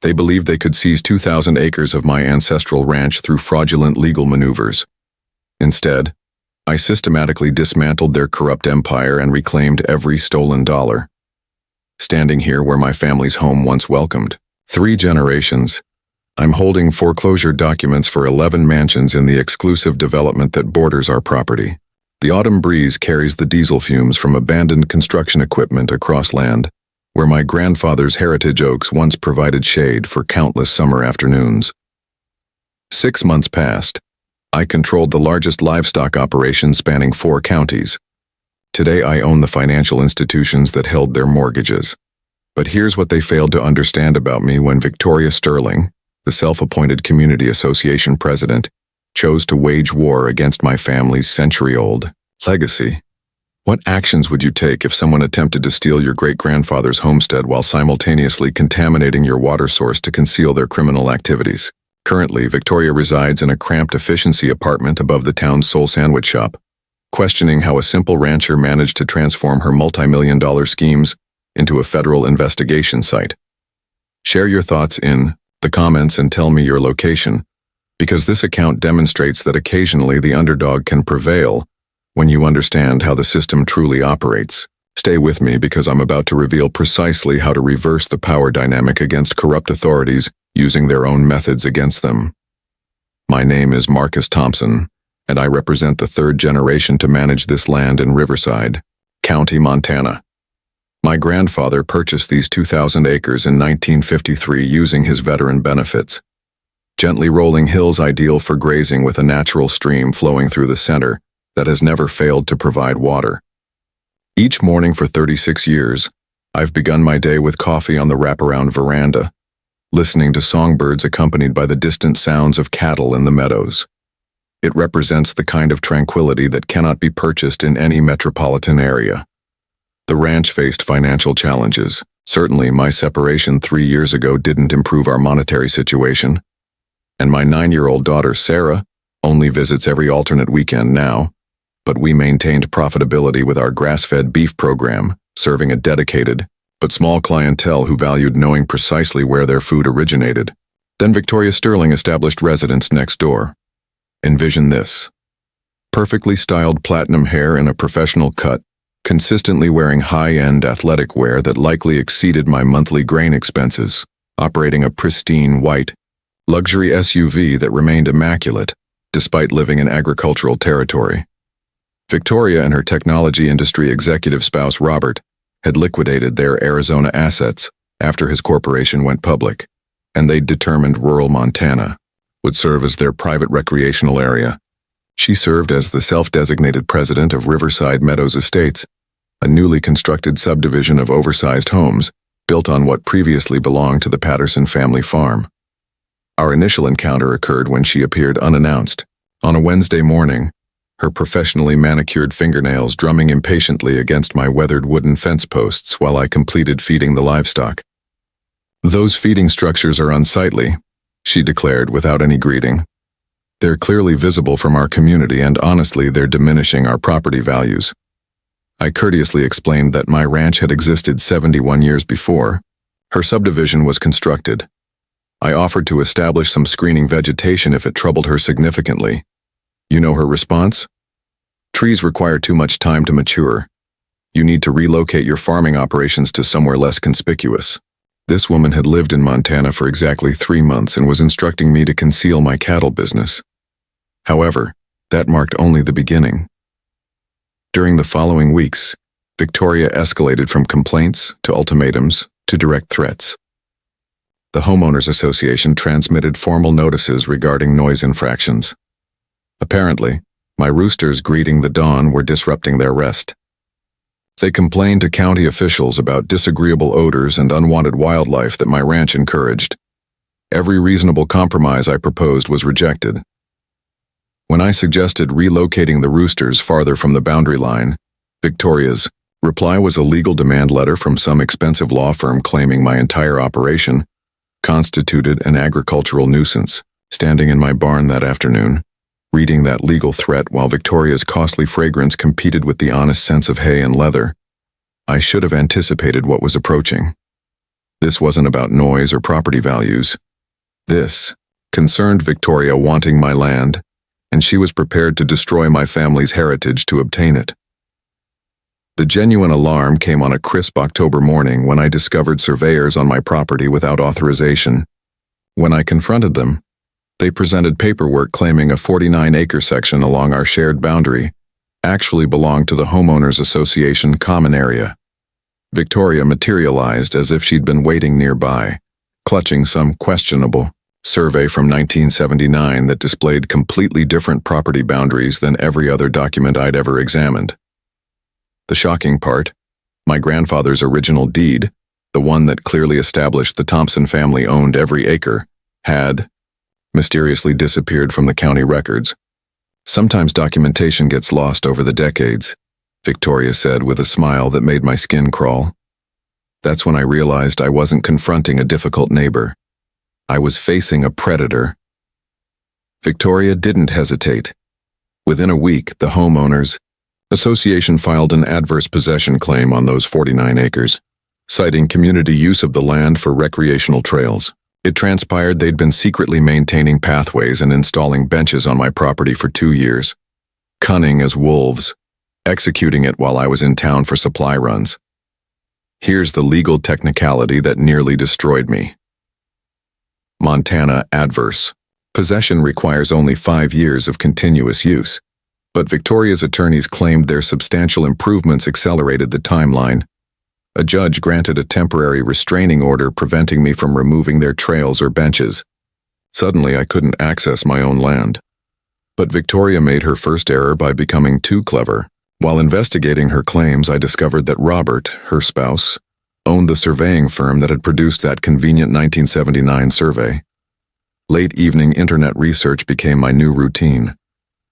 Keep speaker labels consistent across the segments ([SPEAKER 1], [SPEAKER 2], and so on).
[SPEAKER 1] They believed they could seize 2,000 acres of my ancestral ranch through fraudulent legal maneuvers. Instead, I systematically dismantled their corrupt empire and reclaimed every stolen dollar. Standing here where my family's home once welcomed 3 generations, I'm holding foreclosure documents for 11 mansions in the exclusive development that borders our property. The autumn breeze carries the diesel fumes from abandoned construction equipment across land, where my grandfather's heritage oaks once provided shade for countless summer afternoons. 6 months passed. I controlled the largest livestock operation spanning 4 counties. Today I own the financial institutions that held their mortgages. But here's what they failed to understand about me when Victoria Sterling, the self-appointed Community Association president, chose to wage war against my family's century-old legacy. What actions would you take if someone attempted to steal your great-grandfather's homestead while simultaneously contaminating your water source to conceal their criminal activities? Currently, Victoria resides in a cramped efficiency apartment above the town's sole sandwich shop, questioning how a simple rancher managed to transform her multi-million-dollar schemes into a federal investigation site. Share your thoughts in the comments and tell me your location, because this account demonstrates that occasionally the underdog can prevail when you understand how the system truly operates. Stay with me because I'm about to reveal precisely how to reverse the power dynamic against corrupt authorities using their own methods against them. My name is Marcus Thompson, and I represent the 3rd generation to manage this land in Riverside, County, Montana. My grandfather purchased these 2,000 acres in 1953 using his veteran benefits. Gently rolling hills ideal for grazing with a natural stream flowing through the center that has never failed to provide water. Each morning for 36 years, I've begun my day with coffee on the wraparound veranda, listening to songbirds accompanied by the distant sounds of cattle in the meadows. It represents the kind of tranquility that cannot be purchased in any metropolitan area. The ranch faced financial challenges. Certainly, my separation 3 years ago didn't improve our monetary situation. And my 9-year-old daughter, Sarah, only visits every alternate weekend now. But we maintained profitability with our grass-fed beef program, serving a dedicated but small clientele who valued knowing precisely where their food originated. Then Victoria Sterling established residence next door. Envision this: perfectly styled platinum hair in a professional cut, consistently wearing high-end athletic wear that likely exceeded my monthly grain expenses, operating a pristine white luxury SUV that remained immaculate despite living in agricultural territory. Victoria and her technology industry executive spouse Robert had liquidated their Arizona assets after his corporation went public, and they'd determined rural Montana would serve as their private recreational area. She served as the self-designated president of Riverside Meadows Estates, a newly constructed subdivision of oversized homes built on what previously belonged to the Patterson family farm. Our initial encounter occurred when she appeared unannounced, on a Wednesday morning, her professionally manicured fingernails drumming impatiently against my weathered wooden fence posts while I completed feeding the livestock. "Those feeding structures are unsightly," she declared without any greeting. "They're clearly visible from our community, and honestly, they're diminishing our property values." I courteously explained that my ranch had existed 71 years before her subdivision was constructed. I offered to establish some screening vegetation if it troubled her significantly. You know her response? "Trees require too much time to mature. You need to relocate your farming operations to somewhere less conspicuous." This woman had lived in Montana for exactly 3 months and was instructing me to conceal my cattle business. However, that marked only the beginning. During the following weeks, Victoria escalated from complaints to ultimatums to direct threats. The Homeowners Association transmitted formal notices regarding noise infractions. Apparently, my roosters greeting the dawn were disrupting their rest. They complained to county officials about disagreeable odors and unwanted wildlife that my ranch encouraged. Every reasonable compromise I proposed was rejected. When I suggested relocating the roosters farther from the boundary line, Victoria's reply was a legal demand letter from some expensive law firm claiming my entire operation constituted an agricultural nuisance. Standing in my barn that afternoon, reading that legal threat while Victoria's costly fragrance competed with the honest scents of hay and leather, I should have anticipated what was approaching. This wasn't about noise or property values. This concerned Victoria wanting my land, and she was prepared to destroy my family's heritage to obtain it. The genuine alarm came on a crisp October morning when I discovered surveyors on my property without authorization. When I confronted them, they presented paperwork claiming a 49-acre section along our shared boundary actually belonged to the Homeowners Association common area. Victoria materialized as if she'd been waiting nearby, clutching some questionable survey from 1979 that displayed completely different property boundaries than every other document I'd ever examined. The shocking part, my grandfather's original deed, the one that clearly established the Thompson family owned every acre, had mysteriously disappeared from the county records. Sometimes documentation gets lost over the decades, Victoria said with a smile that made my skin crawl. That's when I realized I wasn't confronting a difficult neighbor. I was facing a predator. Victoria didn't hesitate. Within a week, the Homeowners Association filed an adverse possession claim on those 49 acres, citing community use of the land for recreational trails. It transpired they'd been secretly maintaining pathways and installing benches on my property for 2 years. Cunning as wolves, executing it while I was in town for supply runs. Here's the legal technicality that nearly destroyed me. Montana adverse. Possession requires only 5 years of continuous use, but Victoria's attorneys claimed their substantial improvements accelerated the timeline. A judge granted a temporary restraining order preventing me from removing their trails or benches. Suddenly, I couldn't access my own land. But Victoria made her first error by becoming too clever. While investigating her claims, I discovered that Robert, her spouse, owned the surveying firm that had produced that convenient 1979 survey. Late evening internet research became my new routine,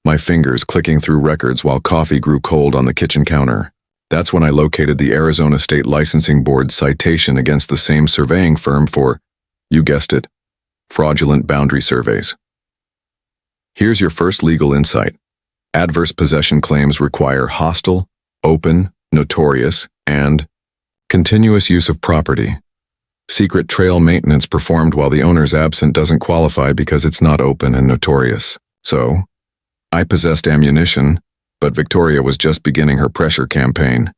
[SPEAKER 1] my fingers clicking through records while coffee grew cold on the kitchen counter. That's when I located the Arizona State Licensing Board's citation against the same surveying firm for, you guessed it, fraudulent boundary surveys. Here's your first legal insight. Adverse possession claims require hostile, open, notorious, and continuous use of property. Secret trail maintenance performed while the owner's absent doesn't qualify because it's not open and notorious. So, I possessed ammunition, but Victoria was just beginning her pressure campaign.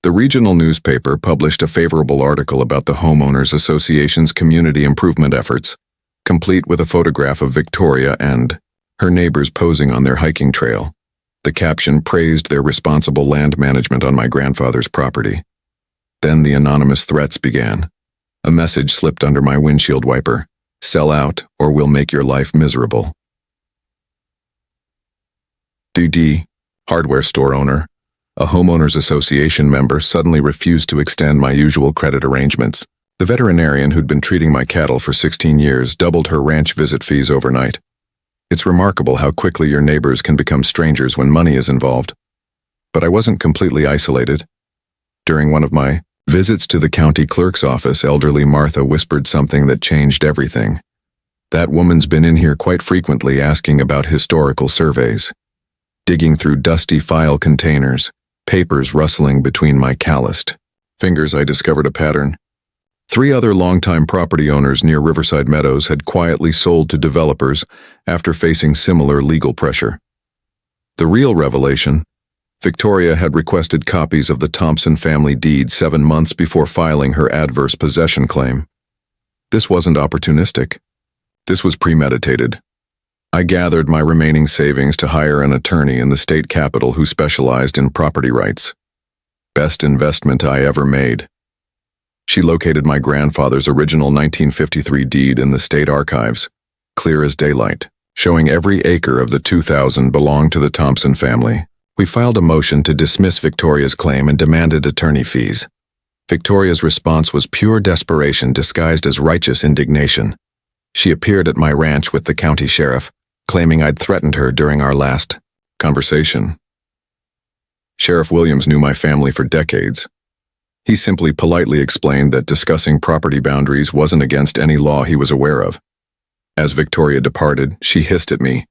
[SPEAKER 1] The regional newspaper published a favorable article about the Homeowners Association's community improvement efforts, complete with a photograph of Victoria and her neighbors posing on their hiking trail. The caption praised their responsible land management on my grandfather's property. Then the anonymous threats began. A message slipped under my windshield wiper. Sell out or we'll make your life miserable. D. Hardware store owner, a homeowners association member, suddenly refused to extend my usual credit arrangements. The veterinarian who'd been treating my cattle for 16 years doubled her ranch visit fees overnight. It's remarkable how quickly your neighbors can become strangers when money is involved. But I wasn't completely isolated. During one of my visits to the county clerk's office, elderly Martha whispered something that changed everything. That woman's been in here quite frequently asking about historical surveys. Digging through dusty file containers, papers rustling between my calloused fingers, I discovered a pattern. 3 other longtime property owners near Riverside Meadows had quietly sold to developers after facing similar legal pressure. The real revelation: Victoria had requested copies of the Thompson family deed 7 months before filing her adverse possession claim. This wasn't opportunistic. This was premeditated. I gathered my remaining savings to hire an attorney in the state capital who specialized in property rights. Best investment I ever made. She located my grandfather's original 1953 deed in the state archives, clear as daylight, showing every acre of the 2,000 belonged to the Thompson family. We filed a motion to dismiss Victoria's claim and demanded attorney fees. Victoria's response was pure desperation disguised as righteous indignation. She appeared at my ranch with the county sheriff, claiming I'd threatened her during our last conversation. Sheriff Williams knew my family for decades. He simply politely explained that discussing property boundaries wasn't against any law he was aware of. As Victoria departed, she hissed at me,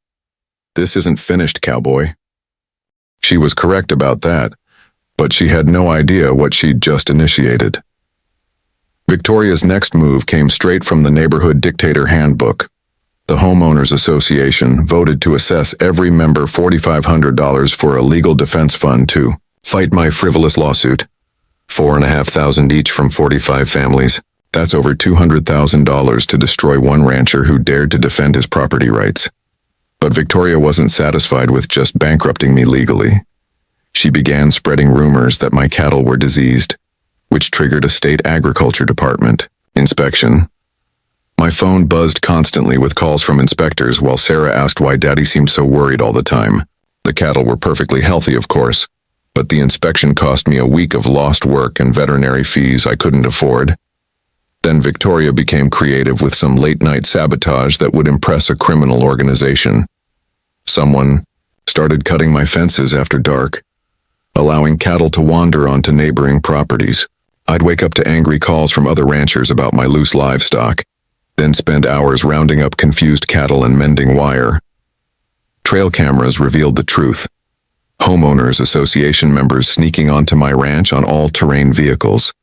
[SPEAKER 1] "This isn't finished, cowboy." She was correct about that, but she had no idea what she'd just initiated. Victoria's next move came straight from the neighborhood dictator handbook. The homeowners association voted to assess every member $4,500 for a legal defense fund to fight my frivolous lawsuit. $4,500 each from 45 families. That's over $200,000 to destroy one rancher who dared to defend his property rights. But Victoria wasn't satisfied with just bankrupting me legally. She began spreading rumors that my cattle were diseased, which triggered a state agriculture department inspection. My phone buzzed constantly with calls from inspectors while Sarah asked why Daddy seemed so worried all the time. The cattle were perfectly healthy, of course, but the inspection cost me a week of lost work and veterinary fees I couldn't afford. Then Victoria became creative with some late-night sabotage that would impress a criminal organization. Someone started cutting my fences after dark, allowing cattle to wander onto neighboring properties. I'd wake up to angry calls from other ranchers about my loose livestock, then spend hours rounding up confused cattle and mending wire. Trail cameras revealed the truth. Homeowners association members sneaking onto my ranch on all-terrain vehicles,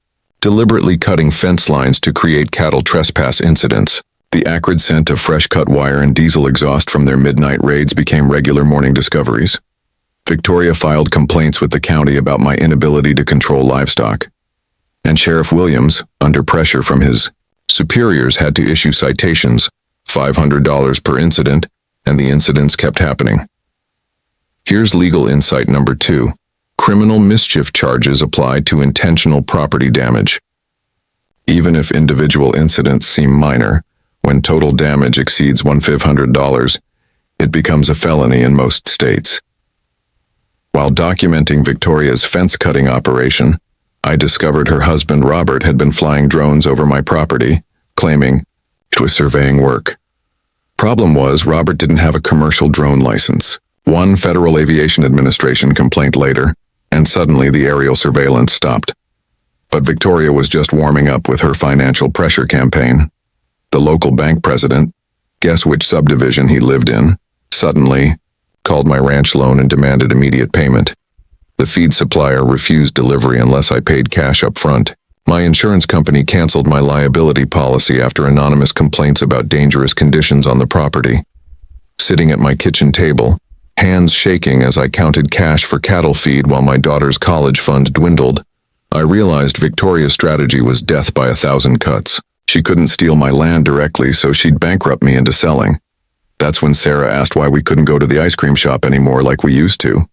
[SPEAKER 1] deliberately cutting fence lines to create cattle trespass incidents. The acrid scent of fresh-cut wire and diesel exhaust from their midnight raids became regular morning discoveries. Victoria filed complaints with the county about my inability to control livestock. And Sheriff Williams, under pressure from his superiors, had to issue citations, $500 per incident, and the incidents kept happening. Here's legal insight number 2. Criminal mischief charges applied to intentional property damage. Even if individual incidents seem minor, when total damage exceeds $1,500, it becomes a felony in most states. While documenting Victoria's fence-cutting operation, I discovered her husband Robert had been flying drones over my property, claiming it was surveying work. Problem was, Robert didn't have a commercial drone license. One Federal Aviation Administration complaint later, and suddenly the aerial surveillance stopped. But Victoria was just warming up with her financial pressure campaign. The local bank president, guess which subdivision he lived in, suddenly called my ranch loan and demanded immediate payment. The feed supplier refused delivery unless I paid cash up front. My insurance company canceled my liability policy after anonymous complaints about dangerous conditions on the property. Sitting at my kitchen table, hands shaking as I counted cash for cattle feed while my daughter's college fund dwindled, I realized Victoria's strategy was death by 1,000 cuts. She couldn't steal my land directly, so she'd bankrupt me into selling. That's when Sarah asked why we couldn't go to the ice cream shop anymore like we used to.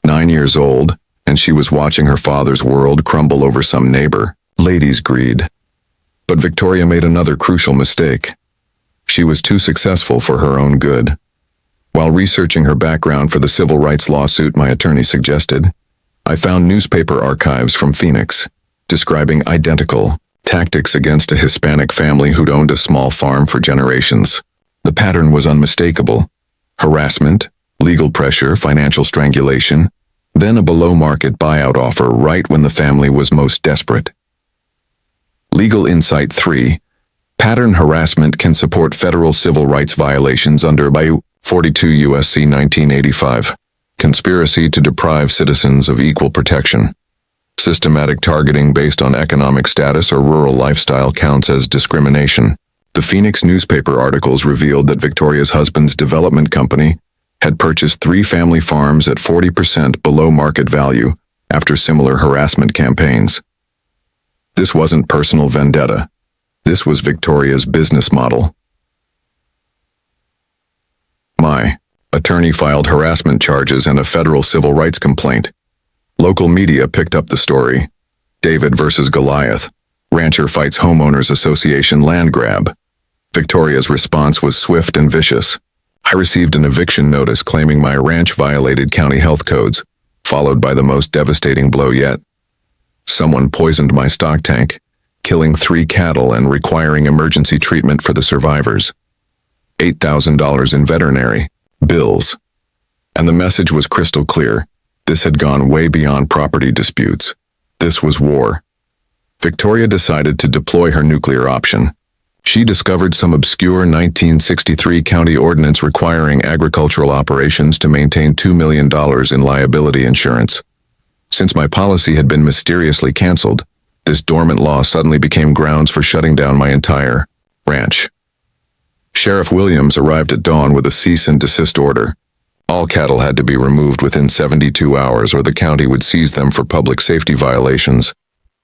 [SPEAKER 1] 9 years old, and she was watching her father's world crumble over some neighbor. Ladies' greed. But Victoria made another crucial mistake. She was too successful for her own good. While researching her background for the civil rights lawsuit my attorney suggested, I found newspaper archives from Phoenix, describing identical tactics against a Hispanic family who'd owned a small farm for generations. The pattern was unmistakable. Harassment, legal pressure, financial strangulation, then a below-market buyout offer right when the family was most desperate. Legal Insight 3. Pattern harassment can support federal civil rights violations under 42 U.S.C. 1985. Conspiracy to deprive citizens of equal protection. Systematic targeting based on economic status or rural lifestyle counts as discrimination. The Phoenix newspaper articles revealed that Victoria's husband's development company had purchased 3 family farms at 40% below market value after similar harassment campaigns. This wasn't personal vendetta. This was Victoria's business model. My attorney filed harassment charges and a federal civil rights complaint. Local media picked up the story. David versus Goliath. Rancher fights homeowners association land grab. Victoria's response was swift and vicious. I received an eviction notice claiming my ranch violated county health codes, followed by the most devastating blow yet. Someone poisoned my stock tank, killing 3 cattle and requiring emergency treatment for the survivors. $8,000 in veterinary bills. And the message was crystal clear. This had gone way beyond property disputes. This was war. Victoria decided to deploy her nuclear option. She discovered some obscure 1963 county ordinance requiring agricultural operations to maintain $2 million in liability insurance. Since my policy had been mysteriously canceled, This dormant law suddenly became grounds for shutting down my entire ranch. Sheriff Williams arrived at dawn with a cease and desist order. All cattle had to be removed within 72 hours or the county would seize them for public safety violations.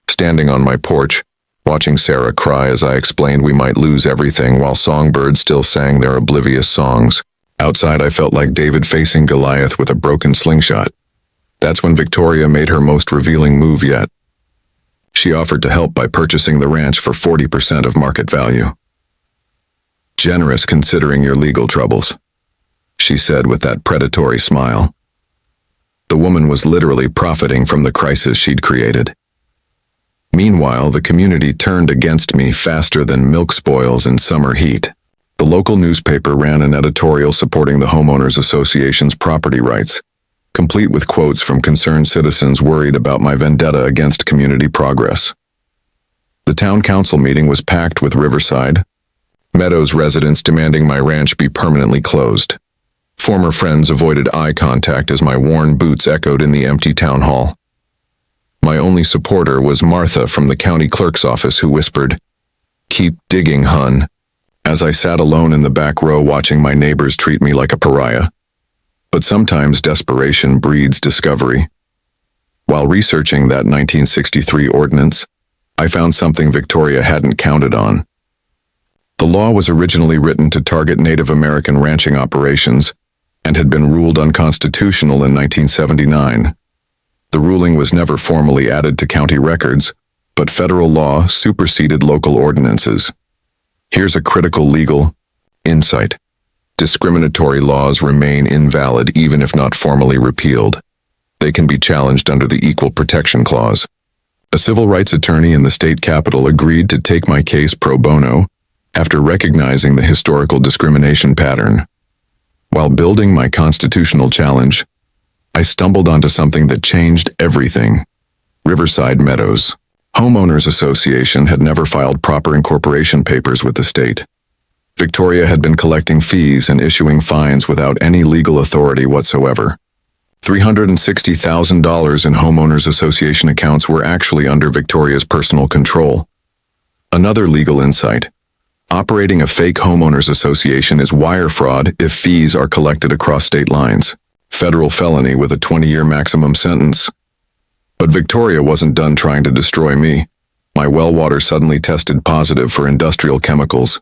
[SPEAKER 1] Standing on my porch, watching Sarah cry as I explained we might lose everything while songbirds still sang their oblivious songs. Outside, I felt like David facing Goliath with a broken slingshot. That's when Victoria made her most revealing move yet. She offered to help by purchasing the ranch for 40% of market value. "Generous considering your legal troubles," she said with that predatory smile. The woman was literally profiting from the crisis she'd created. Meanwhile, the community turned against me faster than milk spoils in summer heat. The local newspaper ran an editorial supporting the Homeowners Association's property rights, complete with quotes from concerned citizens worried about my vendetta against community progress. The town council meeting was packed with Riverside Meadows residents demanding my ranch be permanently closed. Former friends avoided eye contact as my worn boots echoed in the empty town hall. My only supporter was Martha from the county clerk's office who whispered, "Keep digging, hun," as I sat alone in the back row watching my neighbors treat me like a pariah. But sometimes desperation breeds discovery. While researching that 1963 ordinance, I found something Victoria hadn't counted on. The law was originally written to target Native American ranching operations and had been ruled unconstitutional in 1979. The ruling was never formally added to county records, but federal law superseded local ordinances. Here's a critical legal insight. Discriminatory laws remain invalid even if not formally repealed. They can be challenged under the Equal Protection Clause. A civil rights attorney in the state capitol agreed to take my case pro bono after recognizing the historical discrimination pattern. While building my constitutional challenge, I stumbled onto something that changed everything. Riverside Meadows Homeowners Association had never filed proper incorporation papers with the state. Victoria had been collecting fees and issuing fines without any legal authority whatsoever. $360,000 in Homeowners Association accounts were actually under Victoria's personal control. Another legal insight. Operating a fake homeowners association is wire fraud if fees are collected across state lines. Federal felony with a 20-year maximum sentence. But Victoria wasn't done trying to destroy me. My well water suddenly tested positive for industrial chemicals.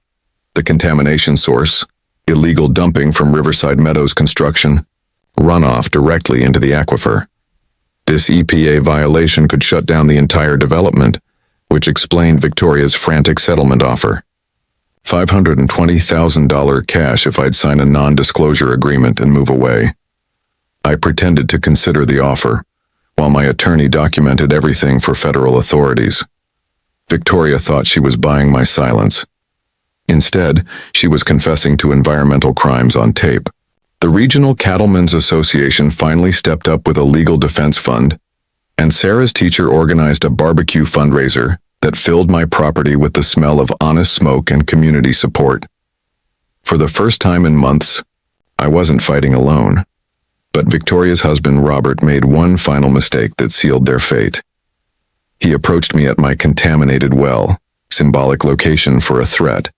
[SPEAKER 1] The contamination source, illegal dumping from Riverside Meadows construction, runoff directly into the aquifer. This EPA violation could shut down the entire development, which explained Victoria's frantic settlement offer. $520,000 cash if I'd sign a non-disclosure agreement and move away. I pretended to consider the offer, while my attorney documented everything for federal authorities. Victoria thought she was buying my silence. Instead, she was confessing to environmental crimes on tape. The Regional Cattlemen's Association finally stepped up with a legal defense fund, and Sarah's teacher organized a barbecue fundraiser that filled my property with the smell of honest smoke and community support. For the first time in months, I wasn't fighting alone. But Victoria's husband Robert made one final mistake that sealed their fate. He approached me at my contaminated well, symbolic location for a threat,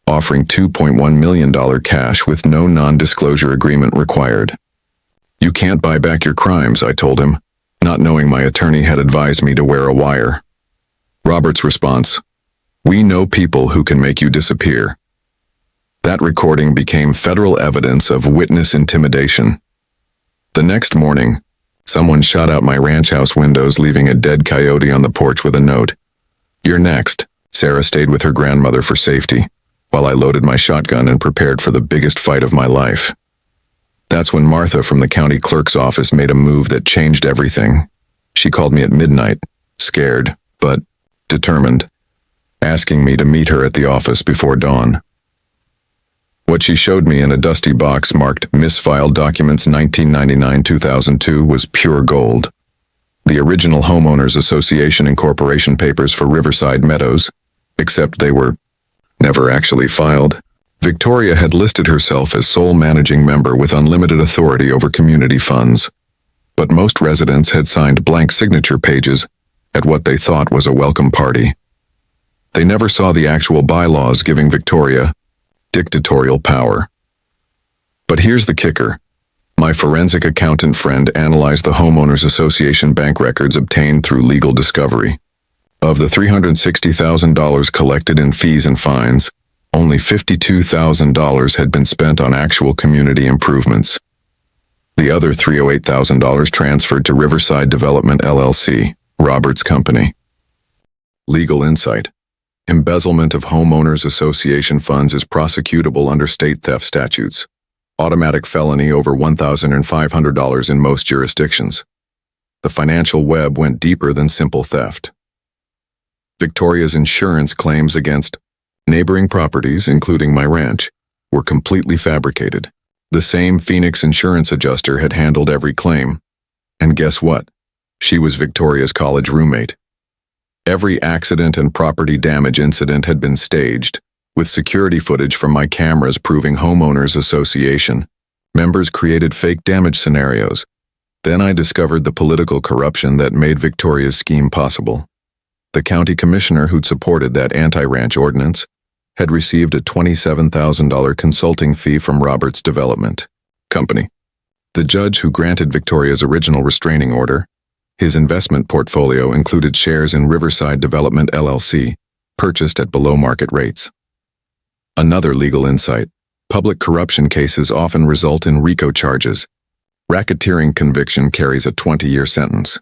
[SPEAKER 1] offering $2.1 million cash with no non-disclosure agreement required. "You can't buy back your crimes," I told him, not knowing my attorney had advised me to wear a wire. Robert's response, "We know people who can make you disappear." That recording became federal evidence of witness intimidation. The next morning, someone shot out my ranch house windows, leaving a dead coyote on the porch with a note. "You're next." Sarah stayed with her grandmother for safety, while I loaded my shotgun and prepared for the biggest fight of my life. That's when Martha from the county clerk's office made a move that changed everything. She called me at midnight, scared, but determined, asking me to meet her at the office before dawn. What she showed me in a dusty box marked Misfiled Documents 1999-2002 was pure gold. The original Homeowners Association incorporation papers for Riverside Meadows, except they were never actually filed. Victoria had listed herself as sole managing member with unlimited authority over community funds. But most residents had signed blank signature pages at what they thought was a welcome party. They never saw the actual bylaws giving Victoria dictatorial power. But here's the kicker. My forensic accountant friend analyzed the Homeowners Association bank records obtained through legal discovery. Of the $360,000 collected in fees and fines, only $52,000 had been spent on actual community improvements. The other $308,000 transferred to Riverside Development LLC, Robert's company. Legal insight. Embezzlement of Homeowners Association funds is prosecutable under state theft statutes. Automatic felony over $1,500 in most jurisdictions. The financial web went deeper than simple theft. Victoria's insurance claims against neighboring properties, including my ranch, were completely fabricated. The same Phoenix insurance adjuster had handled every claim. And guess what? She was Victoria's college roommate. Every accident and property damage incident had been staged, with security footage from my cameras proving Homeowners Association members created fake damage scenarios. Then I discovered the political corruption that made Victoria's scheme possible. The county commissioner who'd supported that anti-ranch ordinance had received a $27,000 consulting fee from Robert's Development Company. The judge who granted Victoria's original restraining order, his investment portfolio included shares in Riverside Development LLC, purchased at below-market rates. Another legal insight. Public corruption cases often result in RICO charges. Racketeering conviction carries a 20-year sentence.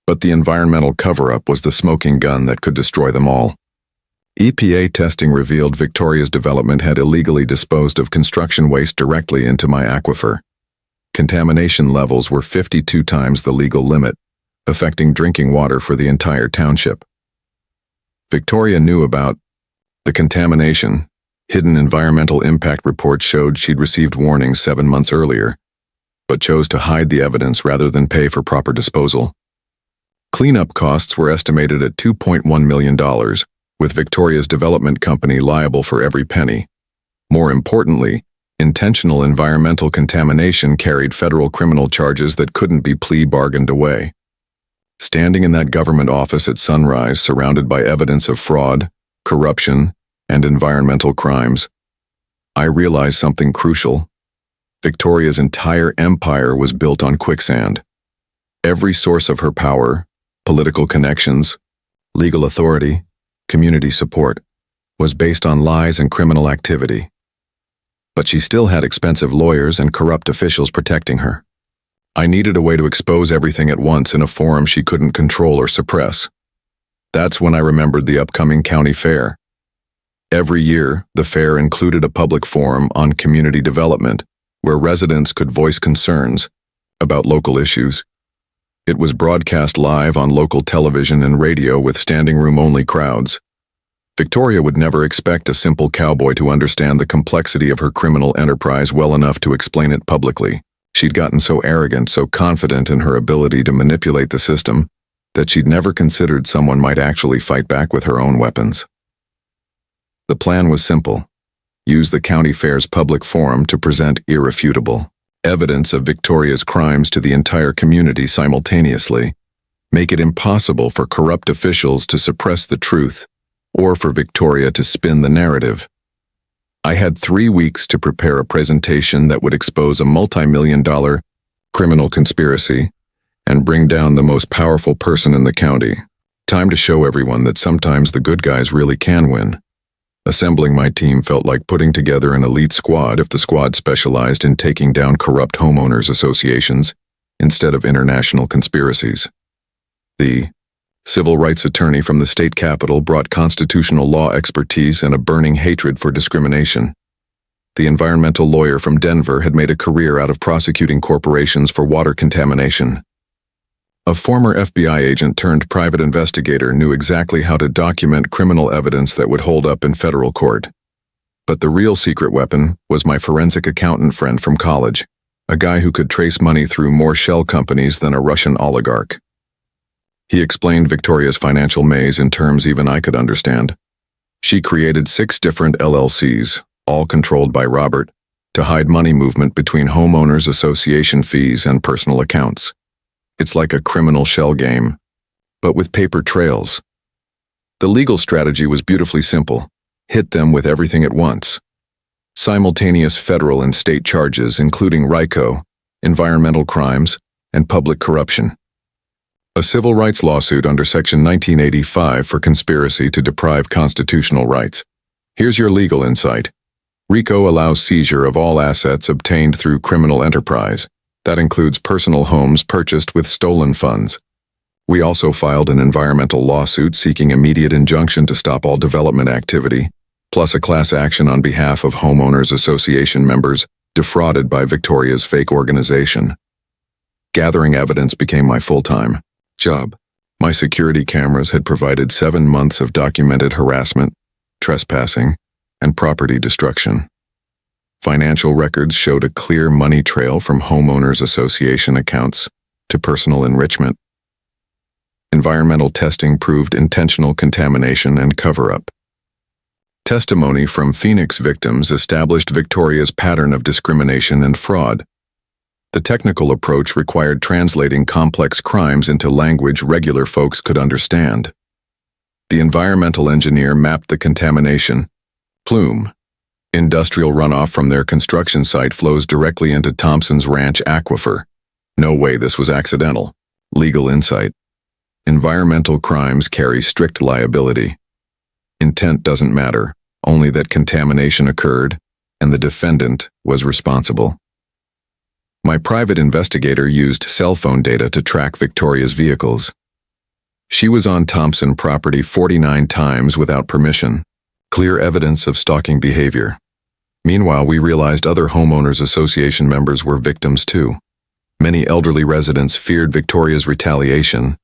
[SPEAKER 1] But the environmental cover-up was the smoking gun that could destroy them all. EPA testing revealed Victoria's Development had illegally disposed of construction waste directly into my aquifer. Contamination levels were 52 times the legal limit, affecting drinking water for the entire township. Victoria knew about the contamination. Hidden environmental impact reports showed she'd received warnings 7 months earlier, but chose to hide the evidence rather than pay for proper disposal. Cleanup costs were estimated at $2.1 million, with Victoria's Development Company liable for every penny. More importantly, intentional environmental contamination carried federal criminal charges that couldn't be plea bargained away. Standing in that government office at sunrise, surrounded by evidence of fraud, corruption, and environmental crimes, I realized something crucial. Victoria's entire empire was built on quicksand. Every source of her power, political connections, legal authority, community support, was based on lies and criminal activity. But she still had expensive lawyers and corrupt officials protecting her. I needed a way to expose everything at once in a forum she couldn't control or suppress. That's when I remembered the upcoming county fair. Every year, the fair included a public forum on community development, where residents could voice concerns about local issues. It was broadcast live on local television and radio with standing room-only crowds. Victoria would never expect a simple cowboy to understand the complexity of her criminal enterprise well enough to explain it publicly. She'd gotten so arrogant, so confident in her ability to manipulate the system, that she'd never considered someone might actually fight back with her own weapons. The plan was simple. Use the county fair's public forum to present irrefutable evidence of Victoria's crimes to the entire community simultaneously, make it impossible for corrupt officials to suppress the truth, or for Victoria to spin the narrative. I had 3 weeks to prepare a presentation that would expose a multi-million-dollar criminal conspiracy and bring down the most powerful person in the county. Time to show everyone that sometimes the good guys really can win. Assembling my team felt like putting together an elite squad if the squad specialized in taking down corrupt homeowners associations instead of international conspiracies. The civil rights attorney from the state capitol brought constitutional law expertise and a burning hatred for discrimination. The environmental lawyer from Denver had made a career out of prosecuting corporations for water contamination. A former FBI agent turned private investigator knew exactly how to document criminal evidence that would hold up in federal court. But the real secret weapon was my forensic accountant friend from college, a guy who could trace money through more shell companies than a Russian oligarch. He explained Victoria's financial maze in terms even I could understand. She created 6 different LLCs, all controlled by Robert, to hide money movement between homeowners association fees and personal accounts. It's like a criminal shell game. but with paper trails. The legal strategy was beautifully simple: hit them with everything at once. Simultaneous federal and state charges, including RICO, environmental crimes, and public corruption. A civil rights lawsuit under Section 1985 for conspiracy to deprive constitutional rights. Here's your legal insight. RICO allows seizure of all assets obtained through criminal enterprise. That includes personal homes purchased with stolen funds. We also filed an environmental lawsuit seeking immediate injunction to stop all development activity, plus a class action on behalf of homeowners association members defrauded by Victoria's fake organization. Gathering evidence became my full-time job. My security cameras had provided 7 months of documented harassment, trespassing, and property destruction. Financial records showed a clear money trail from homeowners association accounts to personal enrichment. Environmental testing proved intentional contamination and cover-up. Testimony from Phoenix victims established Victoria's pattern of discrimination and fraud. The technical approach required translating complex crimes into language regular folks could understand. The environmental engineer mapped the contamination. Plume. Industrial runoff from their construction site flows directly into Thompson's Ranch aquifer. No way this was accidental. Legal insight. Environmental crimes carry strict liability. Intent doesn't matter, only that contamination occurred and the defendant was responsible. My private investigator used cell phone data to track Victoria's vehicles. She was on Thompson property 49 times without permission. Clear evidence of stalking behavior. Meanwhile, we realized other homeowners association members were victims too. Many elderly residents feared Victoria's retaliation,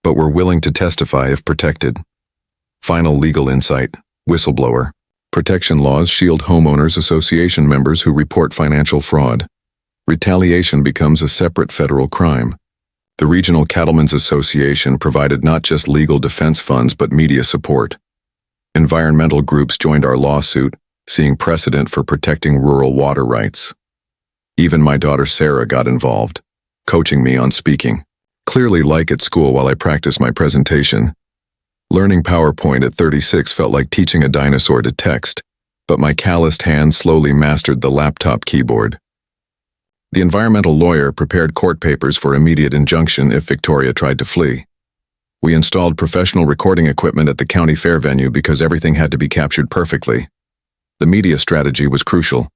[SPEAKER 1] but were willing to testify if protected. Final legal insight: whistleblower. Protection laws shield homeowners association members who report financial fraud. Retaliation becomes a separate federal crime. The Regional Cattlemen's Association provided not just legal defense funds but media support. Environmental groups joined our lawsuit, seeing precedent for protecting rural water rights. Even my daughter Sarah got involved, coaching me on speaking. Clearly like at school while I practiced my presentation. Learning PowerPoint at 36 felt like teaching a dinosaur to text, but my calloused hands slowly mastered the laptop keyboard. The environmental lawyer prepared court papers for immediate injunction if Victoria tried to flee. We installed professional recording equipment at the county fair venue because everything had to be captured perfectly. The media strategy was crucial.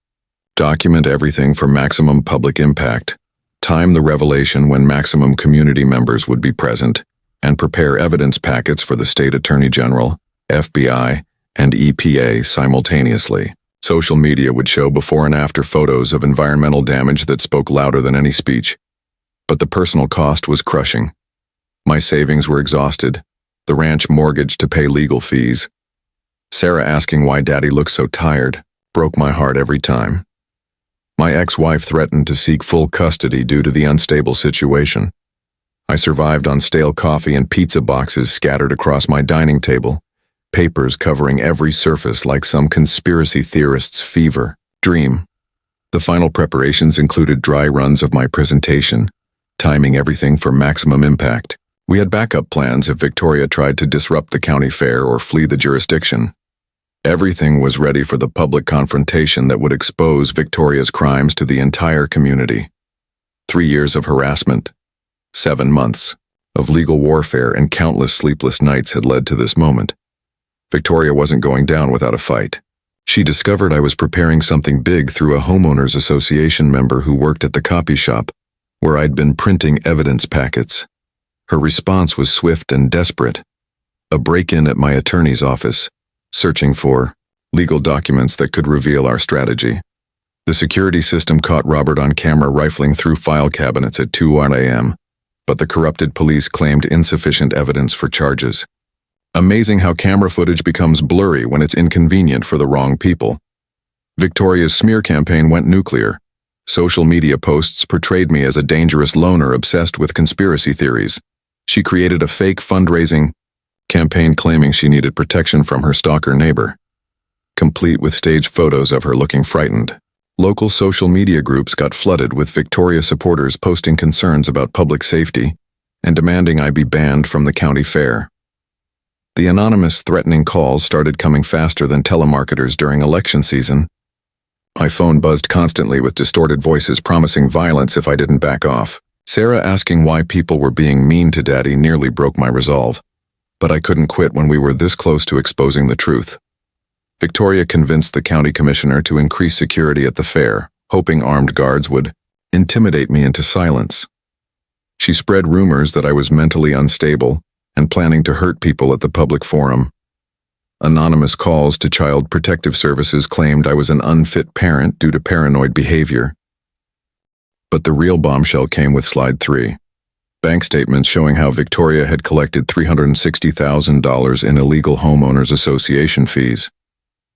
[SPEAKER 1] Document everything for maximum public impact. Time the revelation when maximum community members would be present, and prepare evidence packets for the State Attorney General, FBI, and EPA simultaneously. Social media would show before and after photos of environmental damage that spoke louder than any speech. But the personal cost was crushing. My savings were exhausted, the ranch mortgaged to pay legal fees. Sarah asking why Daddy looked so tired broke my heart every time. My ex-wife threatened to seek full custody due to the unstable situation. I survived on stale coffee and pizza boxes scattered across my dining table, papers covering every surface like some conspiracy theorist's fever dream. The final preparations included dry runs of my presentation, timing everything for maximum impact. We had backup plans if Victoria tried to disrupt the county fair or flee the jurisdiction. Everything was ready for the public confrontation that would expose Victoria's crimes to the entire community. 3 years of harassment, 7 months of legal warfare, and countless sleepless nights had led to this moment. Victoria wasn't going down without a fight. She discovered I was preparing something big through a homeowners association member who worked at the copy shop, where I'd been printing evidence packets. Her response was swift and desperate. A break-in at my attorney's office, searching for legal documents that could reveal our strategy. The security system caught Robert on camera rifling through file cabinets at 2 a.m., but the corrupted police claimed insufficient evidence for charges. Amazing how camera footage becomes blurry when it's inconvenient for the wrong people. Victoria's smear campaign went nuclear. Social media posts portrayed me as a dangerous loner obsessed with conspiracy theories. She created a fake fundraising campaign claiming she needed protection from her stalker neighbor, complete with staged photos of her looking frightened. Local social media groups got flooded with Victoria supporters posting concerns about public safety and demanding I be banned from the county fair. The anonymous threatening calls started coming faster than telemarketers during election season. My phone buzzed constantly with distorted voices promising violence if I didn't back off. Sarah asking why people were being mean to Daddy nearly broke my resolve. But I couldn't quit when we were this close to exposing the truth. Victoria convinced the county commissioner to increase security at the fair, hoping armed guards would intimidate me into silence. She spread rumors that I was mentally unstable and planning to hurt people at the public forum. Anonymous calls to Child Protective Services claimed I was an unfit parent due to paranoid behavior. But the real bombshell came with slide 3. Bank statements showing how Victoria had collected $360,000 in illegal homeowners association fees.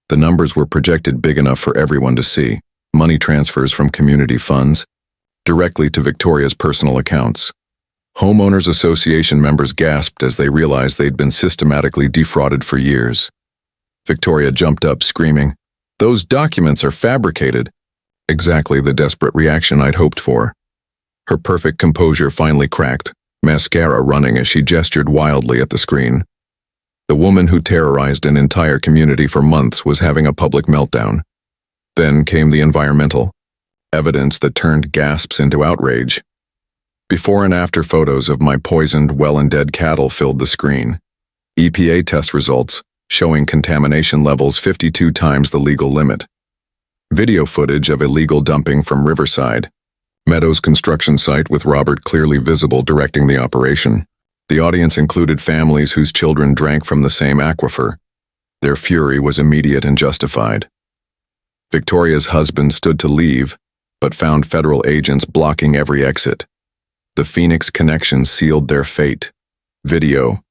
[SPEAKER 1] The numbers were projected big enough for everyone to see. Money transfers from community funds directly to Victoria's personal accounts. Homeowners Association members gasped as they realized they'd been systematically defrauded for years. Victoria jumped up, screaming, "Those documents are fabricated." Exactly the desperate reaction I'd hoped for. Her perfect composure finally cracked, mascara running as she gestured wildly at the screen. The woman who terrorized an entire community for months was having a public meltdown. Then came the environmental evidence that turned gasps into outrage. Before and after photos of my poisoned well and dead cattle filled the screen. EPA test results showing contamination levels 52 times the legal limit. Video footage of illegal dumping from Riverside, Meadows construction site with Robert clearly visible directing the operation. The audience included families whose children drank from the same aquifer. Their fury was immediate and justified. Victoria's husband stood to leave, but found federal agents blocking every exit. The Phoenix connection sealed their fate. Video.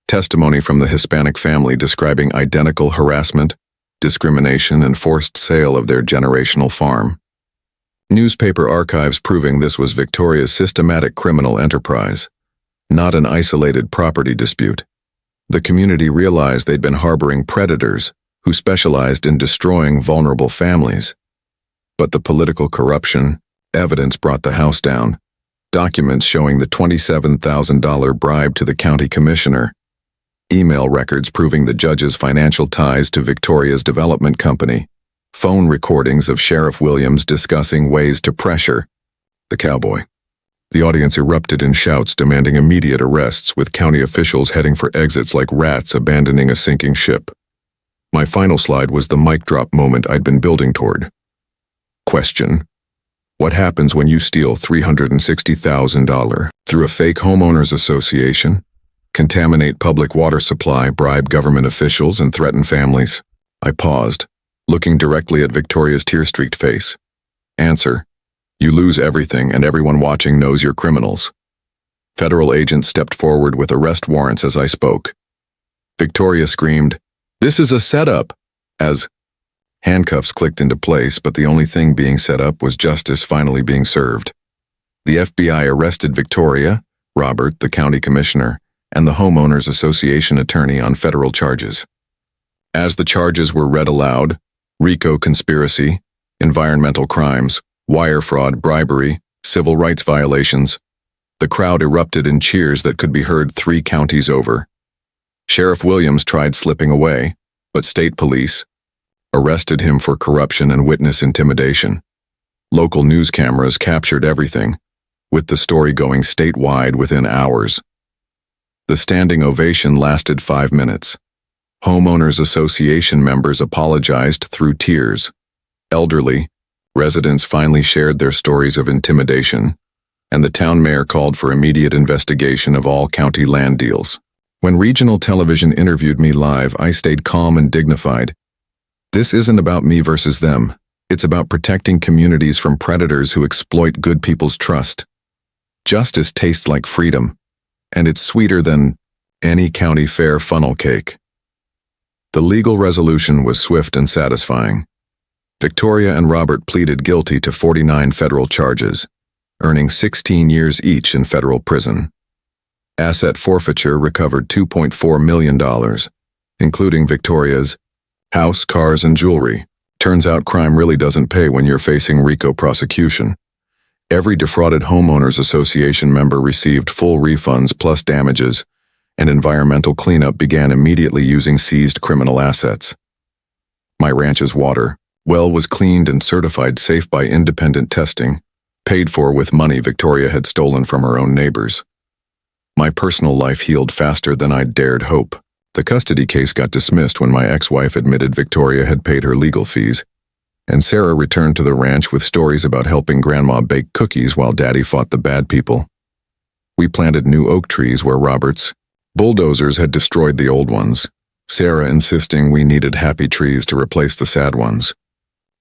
[SPEAKER 1] Testimony from the Hispanic family describing identical harassment, discrimination, and forced sale of their generational farm. Newspaper archives proving this was Victoria's systematic criminal enterprise, not an isolated property dispute. The community realized they'd been harboring predators who specialized in destroying vulnerable families. But the political corruption, evidence brought the house down. Documents showing the $27,000 bribe to the county commissioner. Email records proving the judge's financial ties to Victoria's development company. Phone recordings of Sheriff Williams discussing ways to pressure the cowboy. The audience erupted in shouts demanding immediate arrests, with county officials heading for exits like rats abandoning a sinking ship. My final slide was the mic drop moment I'd been building toward. Question: what happens when you steal $360,000 through a fake homeowners association, contaminate public water supply, bribe government officials, and threaten families? I paused, looking directly at Victoria's tear-streaked face. Answer: you lose everything, and everyone watching knows you're criminals. Federal agents stepped forward with arrest warrants as I spoke. Victoria screamed, "This is a setup," as handcuffs clicked into place, but the only thing being set up was justice finally being served. The FBI arrested Victoria, Robert, the county commissioner, and the homeowners association attorney on federal charges. As the charges were read aloud, RICO conspiracy, environmental crimes, wire fraud, bribery, civil rights violations, the crowd erupted in cheers that could be heard 3 counties over. Sheriff Williams tried slipping away, but state police arrested him for corruption and witness intimidation. Local news cameras captured everything, with the story going statewide within hours. The standing ovation lasted 5 minutes. Homeowners Association members apologized through tears. Elderly residents finally shared their stories of intimidation, and the town mayor called for immediate investigation of all county land deals. When regional television interviewed me live, I stayed calm and dignified. This isn't about me versus them. It's about protecting communities from predators who exploit good people's trust. Justice tastes like freedom, and it's sweeter than any county fair funnel cake. The legal resolution was swift and satisfying. Victoria and Robert pleaded guilty to 49 federal charges, earning 16 years each in federal prison. Asset forfeiture recovered $2.4 million, including Victoria's house, cars, and jewelry. Turns out crime really doesn't pay when you're facing RICO prosecution. Every defrauded homeowners association member received full refunds plus damages, and environmental cleanup began immediately using seized criminal assets. My ranch's water well was cleaned and certified safe by independent testing, paid for with money Victoria had stolen from her own neighbors. My personal life healed faster than I'd dared hope. The custody case got dismissed when my ex-wife admitted Victoria had paid her legal fees, and Sarah returned to the ranch with stories about helping Grandma bake cookies while Daddy fought the bad people. We planted new oak trees where Robert's bulldozers had destroyed the old ones, Sarah insisting we needed happy trees to replace the sad ones.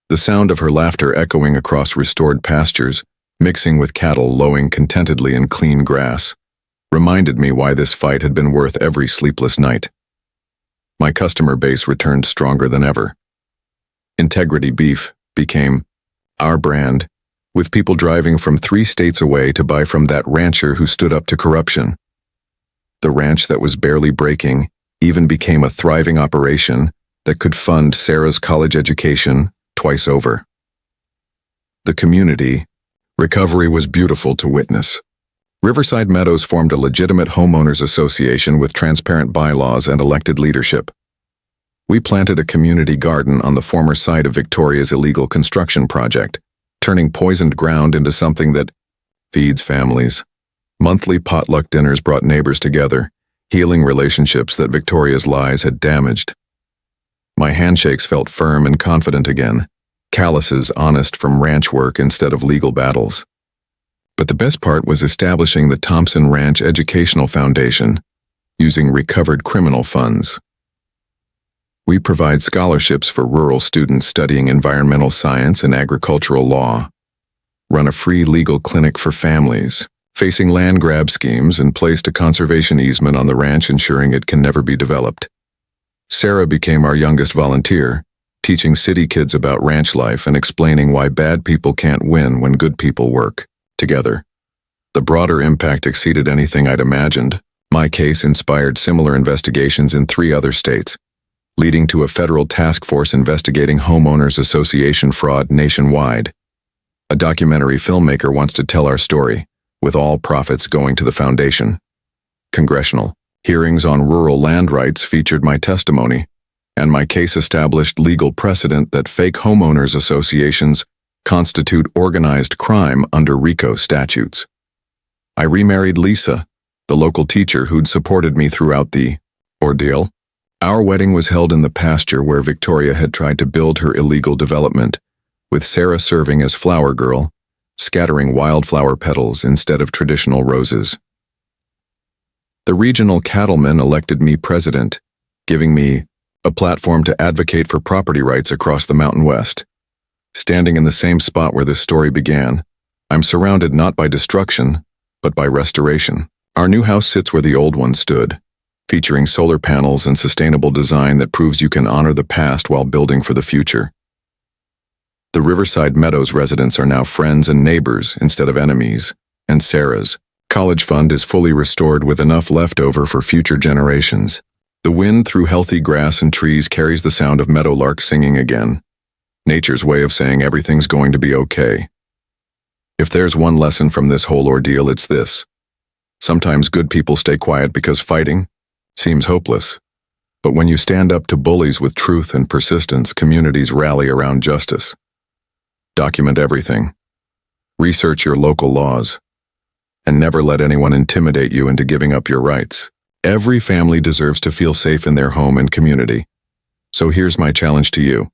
[SPEAKER 1] The sound of her laughter echoing across restored pastures, mixing with cattle lowing contentedly in clean grass, reminded me why this fight had been worth every sleepless night. My customer base returned stronger than ever. Integrity Beef became our brand, with people driving from 3 states away to buy from that rancher who stood up to corruption. The ranch that was barely breaking even became a thriving operation that could fund Sarah's college education twice over. The community recovery was beautiful to witness. Riverside Meadows formed a legitimate homeowners association with transparent bylaws and elected leadership. We planted a community garden on the former site of Victoria's illegal construction project, turning poisoned ground into something that feeds families. Monthly potluck dinners brought neighbors together, healing relationships that Victoria's lies had damaged. My handshakes felt firm and confident again, calluses honest from ranch work instead of legal battles. But the best part was establishing the Thompson Ranch Educational Foundation, using recovered criminal funds. We provide scholarships for rural students studying environmental science and agricultural law, run a free legal clinic for families facing land grab schemes, and placed a conservation easement on the ranch ensuring it can never be developed. Sarah became our youngest volunteer, teaching city kids about ranch life and explaining why bad people can't win when good people work together. The broader impact exceeded anything I'd imagined. My case inspired similar investigations in 3 other states, leading to a federal task force investigating homeowners association fraud nationwide. A documentary filmmaker wants to tell our story, with all profits going to the foundation. Congressional hearings on rural land rights featured my testimony, and my case established legal precedent that fake homeowners associations constitute organized crime under RICO statutes. I remarried Lisa, the local teacher who'd supported me throughout the ordeal. Our wedding was held in the pasture where Victoria had tried to build her illegal development, with Sarah serving as flower girl, scattering wildflower petals instead of traditional roses. The regional cattlemen elected me president, giving me a platform to advocate for property rights across the Mountain West. Standing in the same spot where this story began, I'm surrounded not by destruction, but by restoration. Our new house sits where the old one stood, featuring solar panels and sustainable design that proves you can honor the past while building for the future. The Riverside Meadows residents are now friends and neighbors instead of enemies, and Sarah's college fund is fully restored with enough left over for future generations. The wind through healthy grass and trees carries the sound of meadowlarks singing again, nature's way of saying everything's going to be okay. If there's one lesson from this whole ordeal, it's this. Sometimes good people stay quiet because fighting seems hopeless. But when you stand up to bullies with truth and persistence, communities rally around justice. Document everything. Research your local laws. And never let anyone intimidate you into giving up your rights. Every family deserves to feel safe in their home and community. So here's my challenge to you.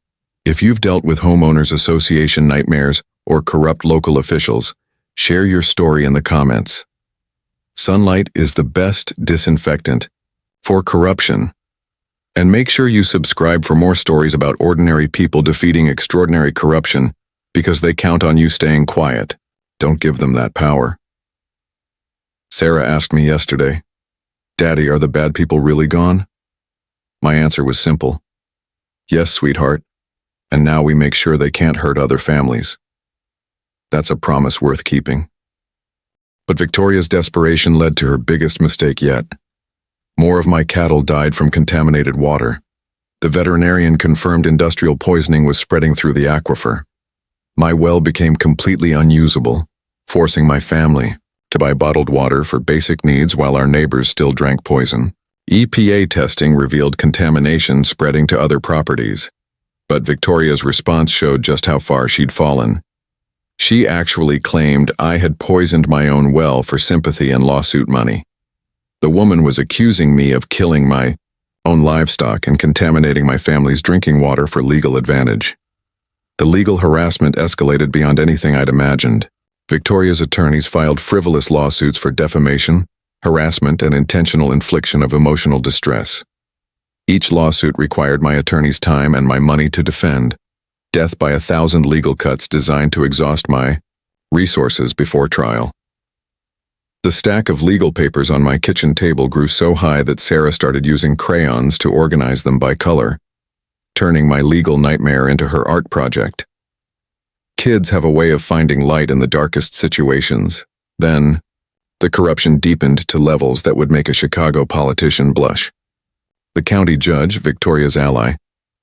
[SPEAKER 1] If you've dealt with homeowners association nightmares or corrupt local officials, share your story in the comments. Sunlight is the best disinfectant for corruption. And make sure you subscribe for more stories about ordinary people defeating extraordinary corruption, because they count on you staying quiet. Don't give them that power. Sarah asked me yesterday, "Daddy, are the bad people really gone?" My answer was simple. Yes, sweetheart. And now we make sure they can't hurt other families. That's a promise worth keeping. But Victoria's desperation led to her biggest mistake yet. More of my cattle died from contaminated water. The veterinarian confirmed industrial poisoning was spreading through the aquifer. My well became completely unusable, forcing my family to buy bottled water for basic needs while our neighbors still drank poison. EPA testing revealed contamination spreading to other properties, but Victoria's response showed just how far she'd fallen. She actually claimed I had poisoned my own well for sympathy and lawsuit money. The woman was accusing me of killing my own livestock and contaminating my family's drinking water for legal advantage. The legal harassment escalated beyond anything I'd imagined. Victoria's attorneys filed frivolous lawsuits for defamation, harassment, and intentional infliction of emotional distress. Each lawsuit required my attorney's time and my money to defend, death by 1,000 legal cuts designed to exhaust my resources before trial. The stack of legal papers on my kitchen table grew so high that Sarah started using crayons to organize them by color, turning my legal nightmare into her art project. Kids have a way of finding light in the darkest situations. Then, the corruption deepened to levels that would make a Chicago politician blush. The county judge, Victoria's ally,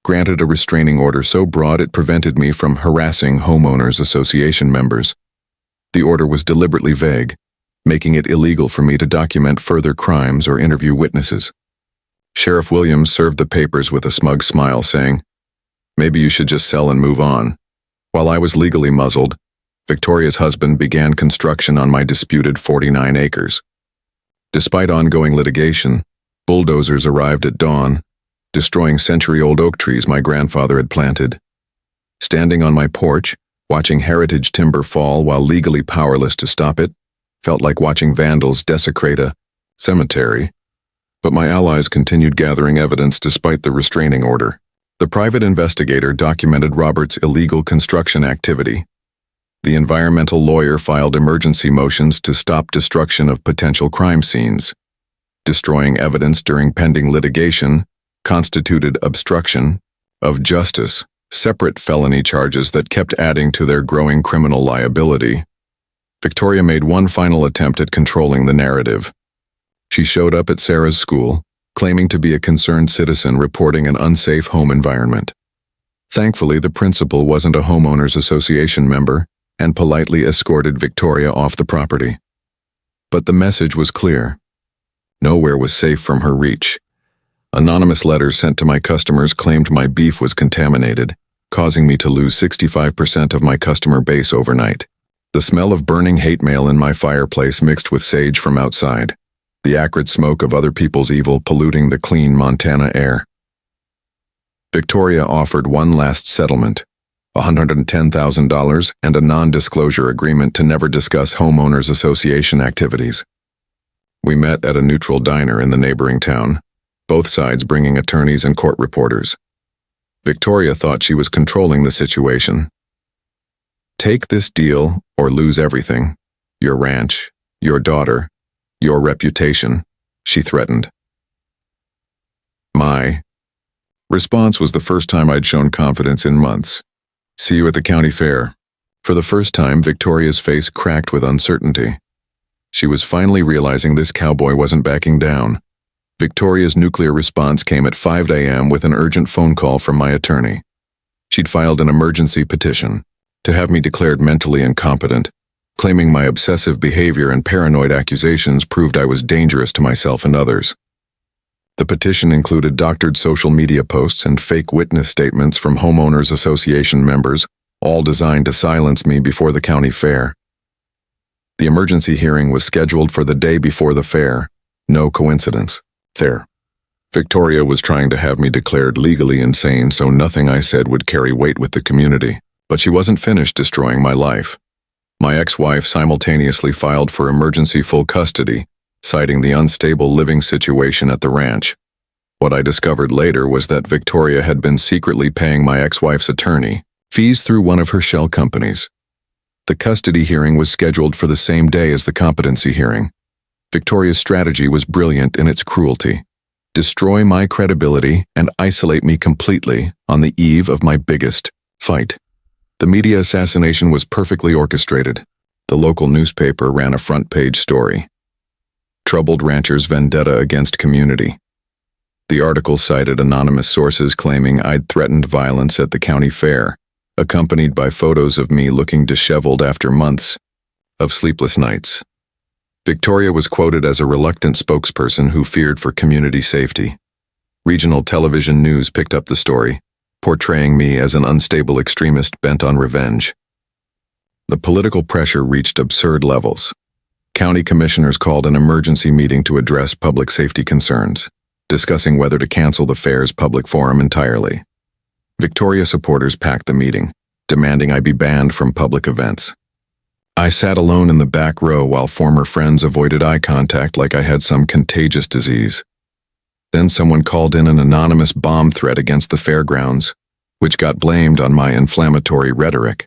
[SPEAKER 1] granted a restraining order so broad it prevented me from harassing homeowners association members. The order was deliberately vague, making it illegal for me to document further crimes or interview witnesses. Sheriff Williams served the papers with a smug smile, saying, "Maybe you should just sell and move on." While I was legally muzzled, Victoria's husband began construction on my disputed 49 acres. Despite ongoing litigation, bulldozers arrived at dawn, destroying century-old oak trees my grandfather had planted. Standing on my porch, watching heritage timber fall while legally powerless to stop it, felt like watching vandals desecrate a cemetery. But my allies continued gathering evidence despite the restraining order. The private investigator documented Robert's illegal construction activity. The environmental lawyer filed emergency motions to stop destruction of potential crime scenes. Destroying evidence during pending litigation constituted obstruction of justice, separate felony charges that kept adding to their growing criminal liability. Victoria made one final attempt at controlling the narrative. She showed up at Sarah's school, claiming to be a concerned citizen reporting an unsafe home environment. Thankfully, the principal wasn't a homeowners association member and politely escorted Victoria off the property. But the message was clear. Nowhere was safe from her reach. Anonymous letters sent to my customers claimed my beef was contaminated, causing me to lose 65% of my customer base overnight. The smell of burning hate mail in my fireplace mixed with sage from outside, the acrid smoke of other people's evil polluting the clean Montana air. Victoria offered one last settlement, $110,000 and a non-disclosure agreement to never discuss homeowners association activities. We met at a neutral diner in the neighboring town, both sides bringing attorneys and court reporters. Victoria thought she was controlling the situation. "Take this deal or lose everything, your ranch, your daughter, your reputation," she threatened. My response was the first time I'd shown confidence in months. "See you at the county fair." For the first time, Victoria's face cracked with uncertainty. She was finally realizing this cowboy wasn't backing down. Victoria's nuclear response came at 5 a.m. with an urgent phone call from my attorney. She'd filed an emergency petition to have me declared mentally incompetent, claiming my obsessive behavior and paranoid accusations proved I was dangerous to myself and others. The petition included doctored social media posts and fake witness statements from homeowners association members, all designed to silence me before the county fair. The emergency hearing was scheduled for the day before the fair. No coincidence. There. Victoria was trying to have me declared legally insane so nothing I said would carry weight with the community. But she wasn't finished destroying my life. My ex-wife simultaneously filed for emergency full custody, citing the unstable living situation at the ranch. What I discovered later was that Victoria had been secretly paying my ex-wife's attorney fees through one of her shell companies. The custody hearing was scheduled for the same day as the competency hearing. Victoria's strategy was brilliant in its cruelty. Destroy my credibility and isolate me completely on the eve of my biggest fight. The media assassination was perfectly orchestrated. The local newspaper ran a front-page story. Troubled ranchers' vendetta against community. The article cited anonymous sources claiming I'd threatened violence at the county fair, accompanied by photos of me looking disheveled after months of sleepless nights. Victoria was quoted as a reluctant spokesperson who feared for community safety. Regional television news picked up the story, portraying me as an unstable extremist bent on revenge. The political pressure reached absurd levels. County commissioners called an emergency meeting to address public safety concerns, discussing whether to cancel the fair's public forum entirely. Victoria supporters packed the meeting, demanding I be banned from public events. I sat alone in the back row while former friends avoided eye contact like I had some contagious disease. Then someone called in an anonymous bomb threat against the fairgrounds, which got blamed on my inflammatory rhetoric.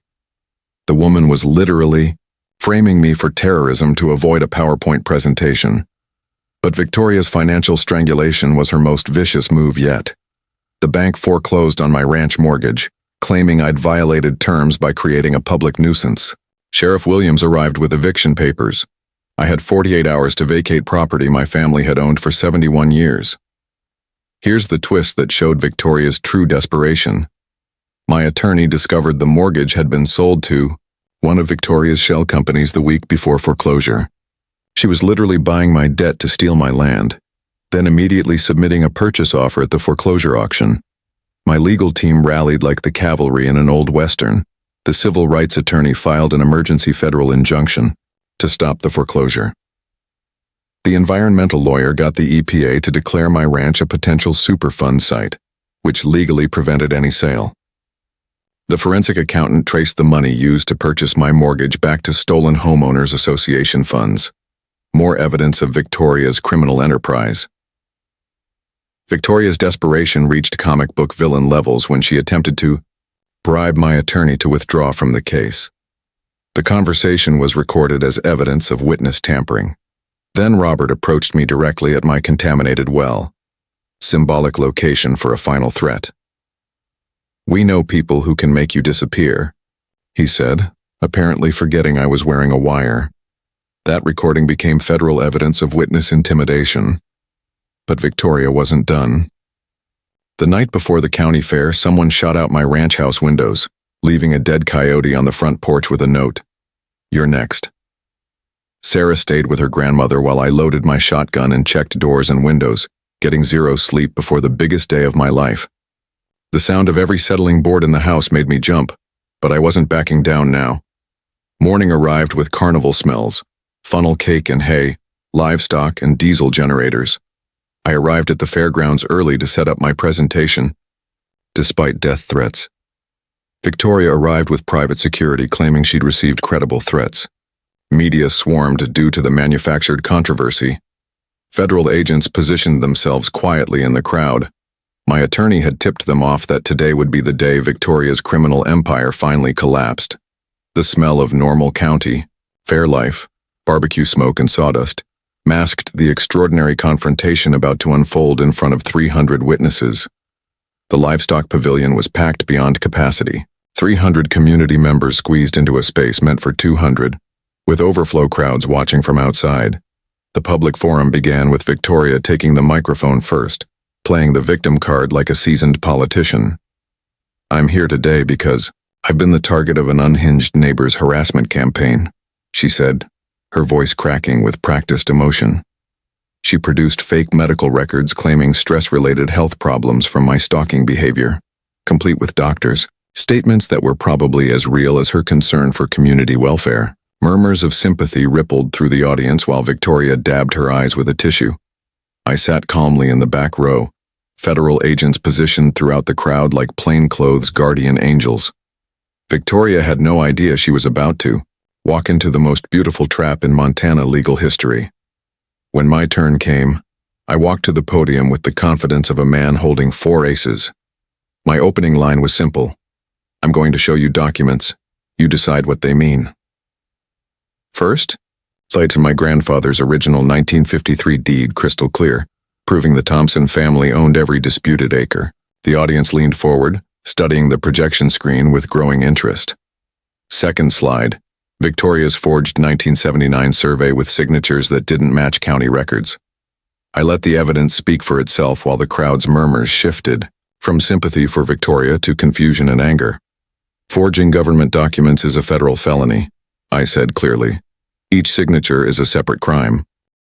[SPEAKER 1] The woman was literally framing me for terrorism to avoid a PowerPoint presentation. But Victoria's financial strangulation was her most vicious move yet. The bank foreclosed on my ranch mortgage, claiming I'd violated terms by creating a public nuisance. Sheriff Williams arrived with eviction papers. I had 48 hours to vacate property my family had owned for 71 years. Here's the twist that showed Victoria's true desperation. My attorney discovered the mortgage had been sold to one of Victoria's shell companies the week before foreclosure. She was literally buying my debt to steal my land, then immediately submitting a purchase offer at the foreclosure auction. My legal team rallied like the cavalry in an old western. The civil rights attorney filed an emergency federal injunction to stop the foreclosure. The environmental lawyer got the EPA to declare my ranch a potential Superfund site, which legally prevented any sale. The forensic accountant traced the money used to purchase my mortgage back to stolen homeowners association funds. More evidence of Victoria's criminal enterprise. Victoria's desperation reached comic book villain levels when she attempted to bribe my attorney to withdraw from the case. The conversation was recorded as evidence of witness tampering. Then Robert approached me directly at my contaminated well. Symbolic location for a final threat. "We know people who can make you disappear," he said, apparently forgetting I was wearing a wire. That recording became federal evidence of witness intimidation. But Victoria wasn't done. The night before the county fair, someone shot out my ranch house windows, leaving a dead coyote on the front porch with a note. "You're next." Sarah stayed with her grandmother while I loaded my shotgun and checked doors and windows, getting zero sleep before the biggest day of my life. The sound of every settling board in the house made me jump, but I wasn't backing down now. Morning arrived with carnival smells, funnel cake and hay, livestock and diesel generators. I arrived at the fairgrounds early to set up my presentation, despite death threats. Victoria arrived with private security claiming she'd received credible threats. Media swarmed due to the manufactured controversy. Federal agents positioned themselves quietly in the crowd. My attorney had tipped them off that today would be the day Victoria's criminal empire finally collapsed. The smell of Normal County, fair life, barbecue smoke and sawdust masked the extraordinary confrontation about to unfold in front of 300 witnesses. The livestock pavilion was packed beyond capacity. 300 community members squeezed into a space meant for 200, with overflow crowds watching from outside. The public forum began with Victoria taking the microphone first, playing the victim card like a seasoned politician. "I'm here today because I've been the target of an unhinged neighbor's harassment campaign," she said, her voice cracking with practiced emotion. She produced fake medical records claiming stress-related health problems from my stalking behavior, complete with doctors, statements that were probably as real as her concern for community welfare. Murmurs of sympathy rippled through the audience while Victoria dabbed her eyes with a tissue. I sat calmly in the back row, federal agents positioned throughout the crowd like plainclothes guardian angels. Victoria had no idea she was about to walk into the most beautiful trap in Montana legal history. When my turn came, I walked to the podium with the confidence of a man holding 4 aces. My opening line was simple. "I'm going to show you documents. You decide what they mean." First, cite to my grandfather's original 1953 deed crystal clear, proving the Thompson family owned every disputed acre. The audience leaned forward, studying the projection screen with growing interest. Second slide, Victoria's forged 1979 survey with signatures that didn't match county records. I let the evidence speak for itself while the crowd's murmurs shifted, from sympathy for Victoria to confusion and anger. "Forging government documents is a federal felony," I said clearly. Each signature is a separate crime.